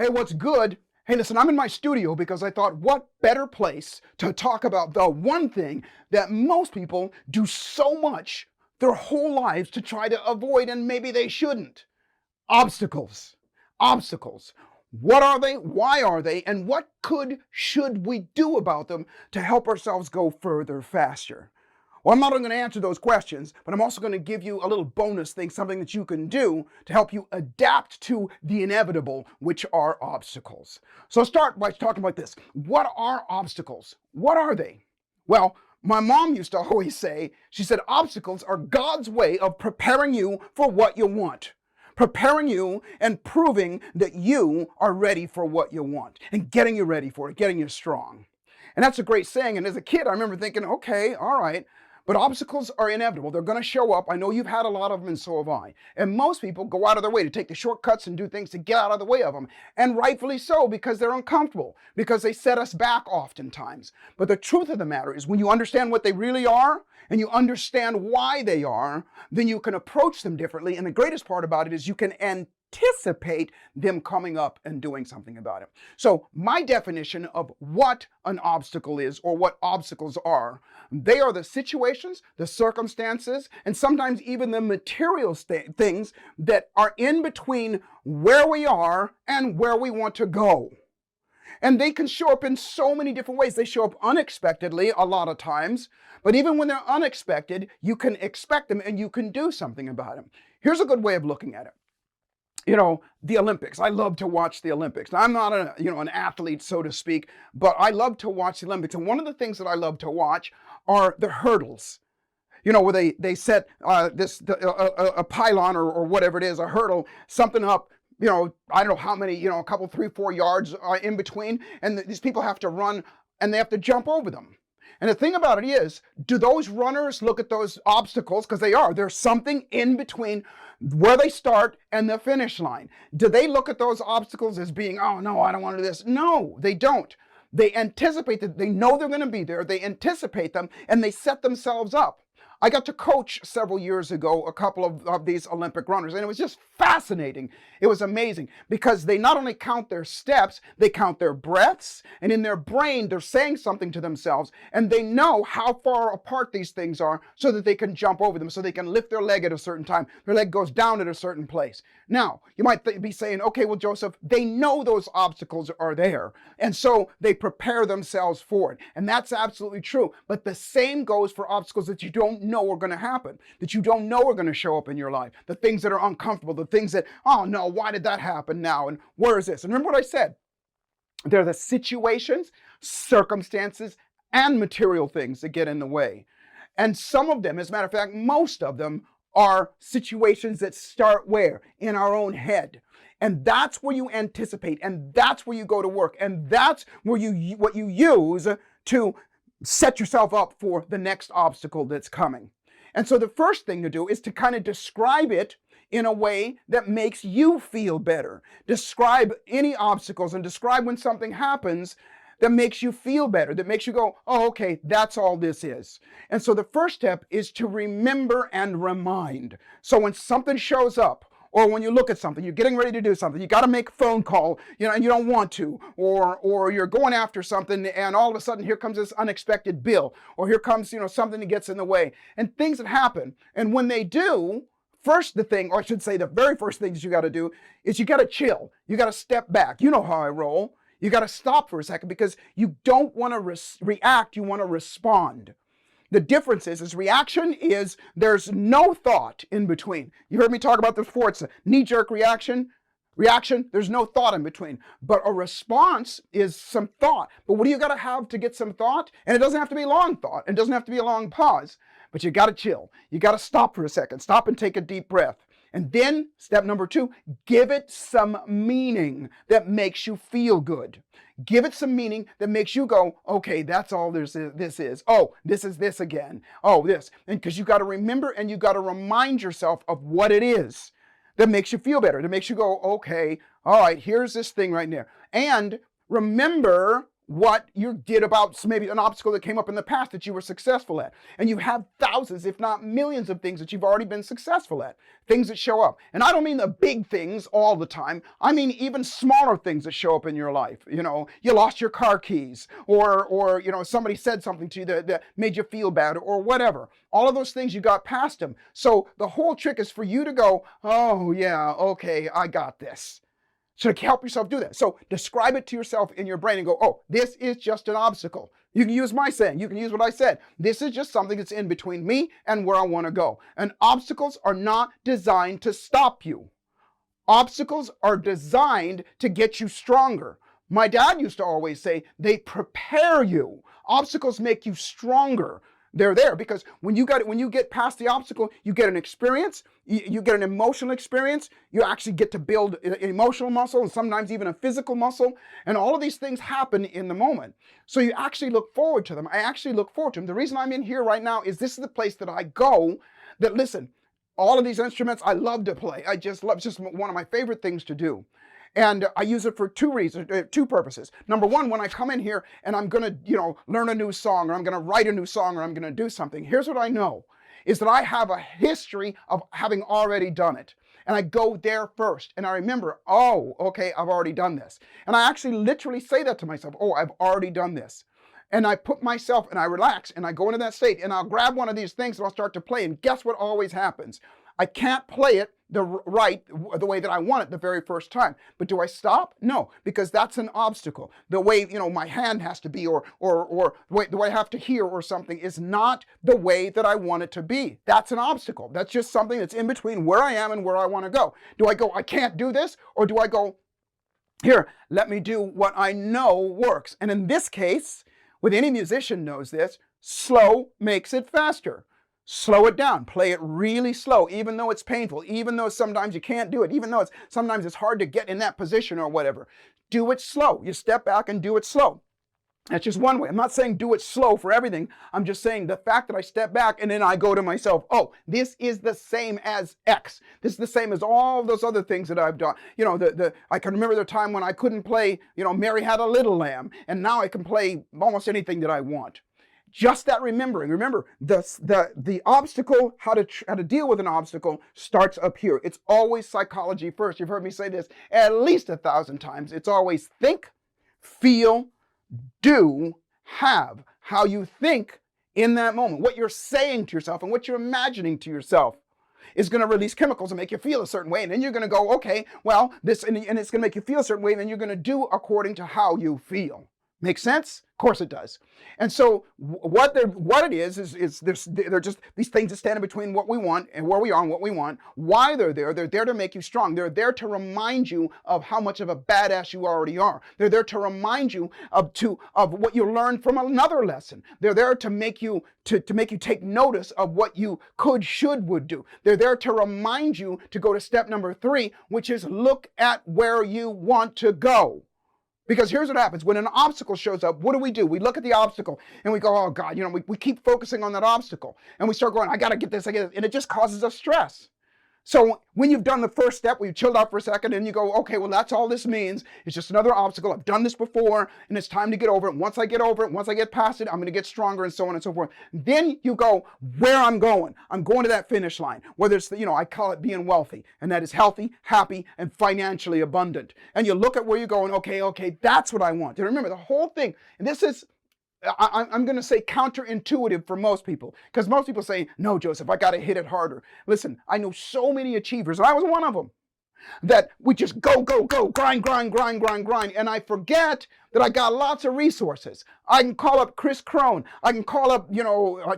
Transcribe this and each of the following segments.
Hey, what's good? Hey, listen, I'm in my studio because I thought, what better place to talk about the one thing that most people do so much their whole lives to try to avoid, and maybe they shouldn't. Obstacles. Obstacles. What are they? Why are they? And what should we do about them to help ourselves go further, faster? Well, I'm not only going to answer those questions, but I'm also going to give you a little bonus thing, something that you can do to help you adapt to the inevitable, which are obstacles. So start by talking about this. What are obstacles? What are they? Well, my mom used to always say, she said, obstacles are God's way of preparing you for what you want. Preparing you and proving that you are ready for what you want and getting you ready for it, getting you strong. And that's a great saying. And as a kid, I remember thinking, okay, all right. But obstacles are inevitable. They're going to show up. I know you've had a lot of them, and so have I. And most people go out of their way to take the shortcuts and do things to get out of the way of them. And rightfully so, because they're uncomfortable, because they set us back oftentimes. But the truth of the matter is, when you understand what they really are, and you understand why they are, then you can approach them differently. And the greatest part about it is you can anticipate them coming up and doing something about it. So my definition of what an obstacle is, or what obstacles are, they are the situations, the circumstances, and sometimes even the material things that are in between where we are and where we want to go. And they can show up in so many different ways. They show up unexpectedly a lot of times, but even when they're unexpected, you can expect them and you can do something about them. Here's a good way of looking at it. You know, the Olympics. I love to watch the Olympics. Now, I'm not an athlete, so to speak, but I love to watch the Olympics. And one of the ththings that I love to watch are the hurdles. You know, where they set a pylon or whatever it is, a hurdle, something up, I don't know how many, a couple, 3-4 yards in between. And these people have to run and they have to jump over them. And the thing about it is, do those runners look at those obstacles? Because there's something in between where they start and the finish line. Do they look at those obstacles as being, oh no, I don't want to do this? No, they don't. They anticipate that, they know they're going to be there. They anticipate them and they set themselves up. I got to coach several years ago a couple of these Olympic runners, and it was just fascinating. It was amazing because they not only count their steps, they count their breaths, and in their brain, they're saying something to themselves, and they know how far apart these things are so that they can jump over them, so they can lift their leg at a certain time. Their leg goes down at a certain place. Now, you might be saying, okay, well, Joseph, they know those obstacles are there, and so they prepare themselves for it, and that's absolutely true. But the same goes for obstacles that you don't know are going to happen, that you don't know are going to show up in your life, the things that are uncomfortable, the things that, oh no, why did that happen now? And where is this? And remember what I said, they're the situations, circumstances, and material things that get in the way. And some of them, as a matter of fact, most of them are situations that start where? In our own head. And that's where you anticipate, and that's where you go to work, and that's where what you use to set yourself up for the next obstacle that's coming. And so the first thing to do is to kind of describe it in a way that makes you feel better. Describe any obstacles and describe when something happens that makes you feel better, that makes you go, oh, okay, that's all this is. And so the first step is to remember and remind. So when something shows up, or when you look at something, you're getting ready to do something, you got to make a phone call, and you don't want to, or you're going after something, and all of a sudden here comes this unexpected bill, or here comes, something that gets in the way, and things that happen. And when they do, the very first thing that you got to do is you got to chill. You got to step back. You know how I roll. You got to stop for a second because you don't want to react. You want to respond. The difference is reaction is there's no thought in between. You heard me talk about this before. It's a knee-jerk reaction. There's no thought in between. But a response is some thought. But what do you got to have to get some thought? And it doesn't have to be long thought. It doesn't have to be a long pause. But you got to chill. You got to stop for a second. Stop and take a deep breath. And then, step number 2, give it some meaning that makes you feel good. Give it some meaning that makes you go, okay, that's all this is. Oh, this is this again. Oh, this. And because you got to remember and you got to remind yourself of what it is that makes you feel better, that makes you go, okay, all right, here's this thing right there. And remember what you did about maybe an obstacle that came up in the past that you were successful at. And you have thousands, if not millions of things that you've already been successful at, things that show up. And I don't mean the big things all the time. I mean even smaller things that show up in your life. You know, you lost your car keys, or you know, somebody said something to you that made you feel bad, or whatever. All of those things, you got past them. So the whole trick is for you to go, oh yeah, okay, I got this. So to help yourself do that. So describe it to yourself in your brain and go, oh, this is just an obstacle. You can use my saying. You can use what I said. This is just something that's in between me and where I want to go. And obstacles are not designed to stop you. Obstacles are designed to get you stronger. My dad used to always say, they prepare you. Obstacles make you stronger. They're there because when you get past the obstacle, you get an experience, you get an emotional experience, you actually get to build an emotional muscle and sometimes even a physical muscle. And all of these things happen in the moment. So you actually look forward to them. I actually look forward to them. The reason I'm in here right now is this is the place that I go that, listen, all of these instruments I love to play. I just love, it's just one of my favorite things to do. And I use it for two reasons, two purposes. Number one, when I come in here and I'm going to, learn a new song, or I'm going to write a new song, or I'm going to do something, here's what I know, is that I have a history of having already done it. And I go there first. And I remember, oh, okay, I've already done this. And I actually literally say that to myself, oh, I've already done this. And I put myself and I relax and I go into that state and I'll grab one of these things and I'll start to play. And guess what always happens? I can't play it the way that I want it the very first time. But do I stop? No, because that's an obstacle. The way, my hand has to be, or the way I have to hear or something is not the way that I want it to be. That's an obstacle. That's just something that's in between where I am and where I want to go. Do I go, I can't do this? Or do I go, here, let me do what I know works? And in this case, with any musician knows this, slow makes it faster. Slow it down. Play it really slow, even though it's painful, even though sometimes you can't do it, even though sometimes it's hard to get in that position or whatever. Do it slow. You step back and do it slow. That's just one way. I'm not saying do it slow for everything. I'm just saying the fact that I step back and then I go to myself, oh, this is the same as X. This is the same as all those other things that I've done. I can remember the time when I couldn't play, Mary Had a Little Lamb, and now I can play almost anything that I want. Just that remembering. Remember, the obstacle, how to deal with an obstacle starts up here. It's always psychology first. You've heard me say this at least 1,000 times. It's always think, feel, do, have. How you think in that moment, what you're saying to yourself and what you're imagining to yourself is going to release chemicals and make you feel a certain way. And then you're going to go, okay, well, this, and it's going to make you feel a certain way. And then you're going to do according to how you feel. Make sense? Of course it does. And so what it is they're just these things that stand in between what we want and where we are and what we want. Why they're there to make you strong. They're there to remind you of how much of a badass you already are. They're there to remind you of what you learned from another lesson. They're there to make you take notice of what you would do. They're there to remind you to go to step number 3, which is look at where you want to go. Because here's what happens. When an obstacle shows up, what do? We look at the obstacle and we go, oh God, we keep focusing on that obstacle. And we start going, I got to get this, and it just causes us stress. So when you've done the first step, we've chilled out for a second and you go, okay, well, that's all this means. It's just another obstacle. I've done this before and it's time to get over it. Once I get over it, once I get past it, I'm going to get stronger and so on and so forth. Then you go where I'm going. I'm going to that finish line. Whether it's, I call it being wealthy, and that is healthy, happy, and financially abundant. And you look at where you're going, okay, that's what I want. And remember the whole thing, and this is, I'm going to say counterintuitive for most people, because most people say, no, Joseph, I got to hit it harder. Listen, I know so many achievers, and I was one of them, that we just go, grind, and I forget that I got lots of resources. I can call up Chris Crone. I can call up,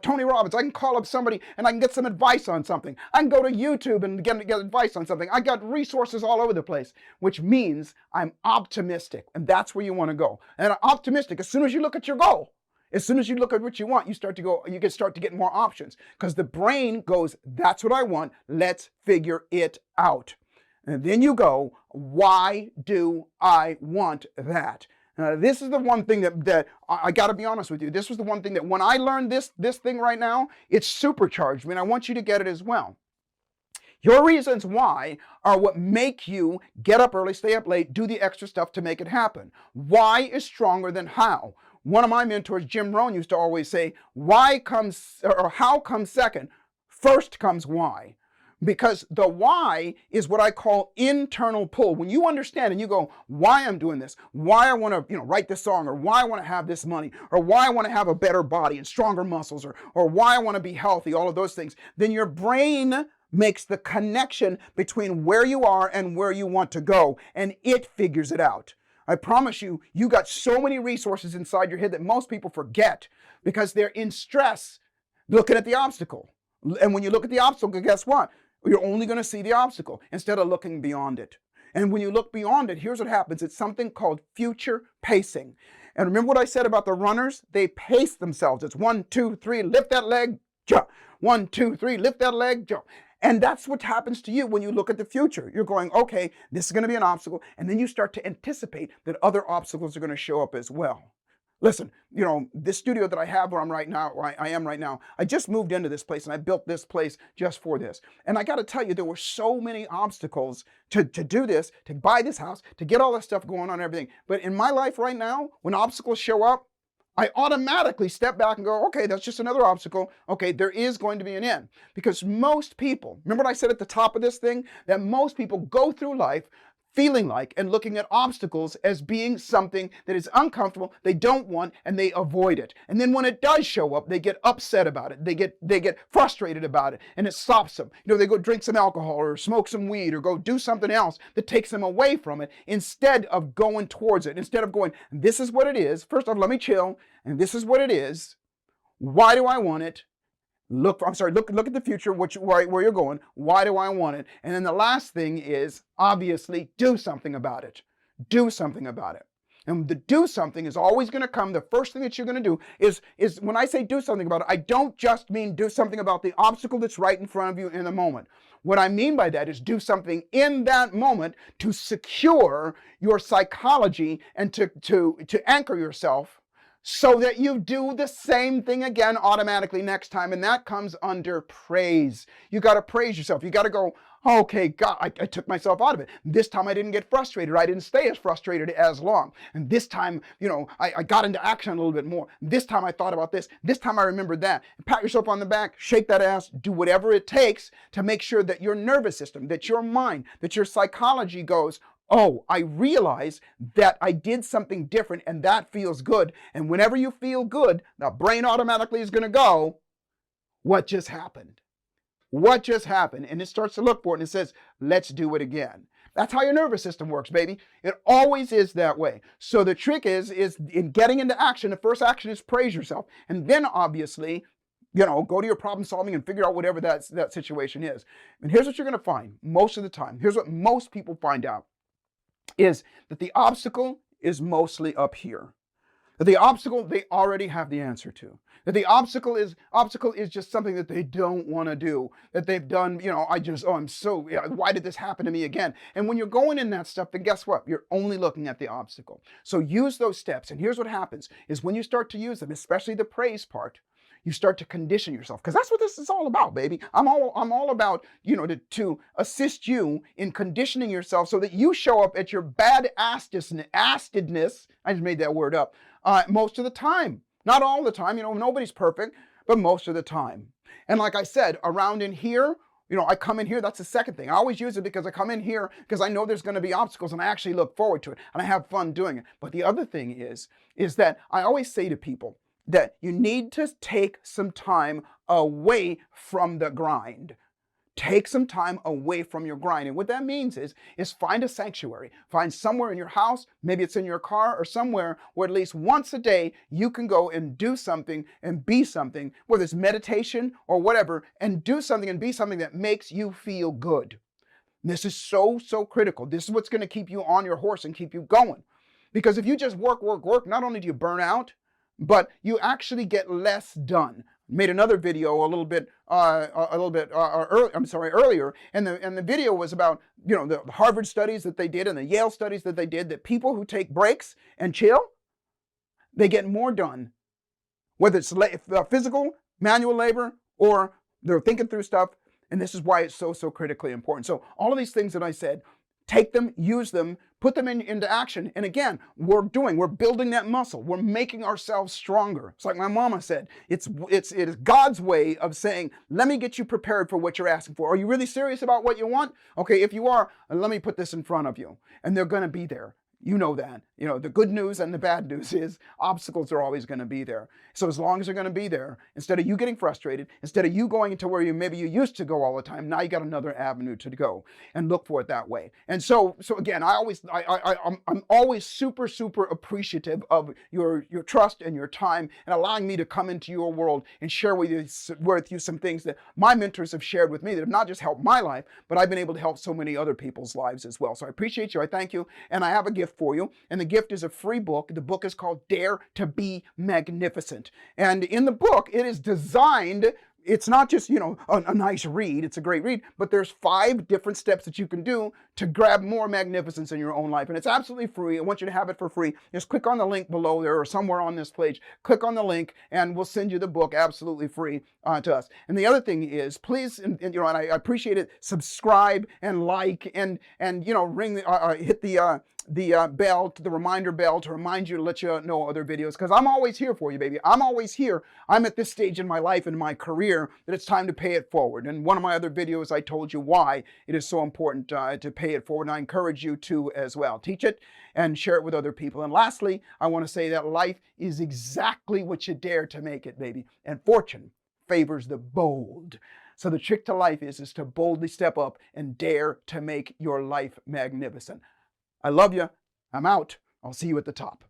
Tony Robbins. I can call up somebody and I can get some advice on something. I can go to YouTube and get advice on something. I got resources all over the place, which means I'm optimistic, and that's where you want to go. And optimistic, as soon as you look at your goal, as soon as you look at what you want, you start to get more options, because the brain goes, that's what I want. Let's figure it out. And then you go, why do I want that? This is the one thing that I got to be honest with you. This was the one thing that when I learned this thing right now, it's supercharged me, and I want you to get it as well. Your reasons why are what make you get up early, stay up late, do the extra stuff to make it happen. Why is stronger than how. One of my mentors, Jim Rohn, used to always say, why comes, or how comes second, first comes why. Because the why is what I call internal pull. When you understand and you go, why I'm doing this, why I want to, write this song, or why I want to have this money, or why I want to have a better body and stronger muscles, or why I want to be healthy, all of those things, then your brain makes the connection between where you are and where you want to go, and it figures it out. I promise you, you got so many resources inside your head that most people forget because they're in stress looking at the obstacle. And when you look at the obstacle, guess what? You're only going to see the obstacle instead of looking beyond it. And when you look beyond it, here's what happens. It's something called future pacing. And remember what I said about the runners? They pace themselves. It's 1, 2, 3, lift that leg, jump. 1, 2, 3, lift that leg, jump. And that's what happens to you when you look at the future. You're going, okay, this is going to be an obstacle. And then you start to anticipate that other obstacles are going to show up as well. Listen, this studio that I have where I am right now, I just moved into this place and I built this place just for this. And I got to tell you, there were so many obstacles to do this, to buy this house, to get all this stuff going on and everything. But in my life right now, when obstacles show up, I automatically step back and go, okay, that's just another obstacle. Okay, there is going to be an end. Because most people, remember what I said at the top of this thing? That most people go through life feeling like and looking at obstacles as being something that is uncomfortable, they don't want, and they avoid it. And then when it does show up, they get upset about it. They get frustrated about it, and it stops them. They go drink some alcohol or smoke some weed or go do something else that takes them away from it instead of going towards it. Instead of going, this is what it is. First off, let me chill, and this is what it is. Why do I want it? Look at the future, where you're going. Why do I want it? And then the last thing is, obviously, do something about it. Do something about it. And the do something is always going to come. The first thing that you're going to do is when I say do something about it, I don't just mean do something about the obstacle that's right in front of you in the moment. What I mean by that is do something in that moment to secure your psychology and to anchor yourself so that you do the same thing again automatically next time. And that comes under praise. You got to praise yourself. You got to go, okay, God, I took myself out of it. This time I didn't get frustrated. I didn't stay as frustrated as long. And this time, I got into action a little bit more. This time I thought about this. This time I remembered that. Pat yourself on the back, shake that ass, do whatever it takes to make sure that your nervous system, that your mind, that your psychology goes, oh, I realize that I did something different and that feels good. And whenever you feel good, the brain automatically is going to go, what just happened? What just happened? And it starts to look for it and it says, let's do it again. That's how your nervous system works, baby. It always is that way. So the trick is in getting into action, the first action is praise yourself. And then obviously, go to your problem solving and figure out whatever that situation is. And here's what you're going to find most of the time. Here's what most people find out. Is that the obstacle is mostly up here. That the obstacle they already have the answer to. That the obstacle is just something that they don't want to do. That they've done, why did this happen to me again? And when you're going in that stuff, then guess what? You're only looking at the obstacle. So use those steps. And here's what happens is when you start to use them, especially the praise part, you start to condition yourself, because that's what this is all about, baby. I'm all about, to assist you in conditioning yourself so that you show up at your bad-astedness. I just made that word up. Most of the time, not all the time. Nobody's perfect, but most of the time. And like I said, around in here, I come in here. That's the second thing. I always use it because I come in here because I know there's going to be obstacles and I actually look forward to it and I have fun doing it. But the other thing is that I always say to people, that you need to take some time away from the grind. Take some time away from your grind. And what that means is find a sanctuary. Find somewhere in your house, maybe it's in your car or somewhere where at least once a day you can go and do something and be something, whether it's meditation or whatever, and do something and be something that makes you feel good. This is so, so critical. This is what's going to keep you on your horse and keep you going. Because if you just work, not only do you burn out, but you actually get less done. Made another video earlier, and the video was about the Harvard studies that they did and the Yale studies that they did, that people who take breaks and chill, they get more done. Whether it's physical, manual labor, or they're thinking through stuff, And this is why it's so, so critically important. So all of these things that I said, take them, use them, put them into action. And again, we're building that muscle. We're making ourselves stronger. It's like my mama said, it is God's way of saying, let me get you prepared for what you're asking for. Are you really serious about what you want? Okay, if you are, let me put this in front of you. And they're going to be there. You know that. You know, the good news and the bad news is obstacles are always going to be there. So as long as they're going to be there, instead of you getting frustrated, instead of you going to where maybe you used to go all the time, now you got another avenue to go and look for it that way. And so again, I'm always super, super appreciative of your trust and your time and allowing me to come into your world and share with you some things that my mentors have shared with me that have not just helped my life, but I've been able to help so many other people's lives as well. So I appreciate you. I thank you. And I have a gift for you. And the gift is a free book. The book is called Dare to Be Magnificent. And in the book, it is designed, it's not just, a nice read, it's a great read, but there's 5 different steps that you can do to grab more magnificence in your own life. And it's absolutely free. I want you to have it for free. Just click on the link below there or somewhere on this page. Click on the link and we'll send you the book absolutely free to us. And the other thing is, please, and I appreciate it, subscribe and like and ring hit the bell, the reminder bell to remind you to let you know other videos, because I'm always here for you, baby. I'm always here. I'm at this stage in my life and my career that it's time to pay it forward. And one of my other videos, I told you why it is so important to pay it forward. And I encourage you to as well. Teach it and share it with other people. And lastly, I want to say that life is exactly what you dare to make it, baby. And fortune favors the bold. So the trick to life is to boldly step up and dare to make your life magnificent. I love you. I'm out. I'll see you at the top.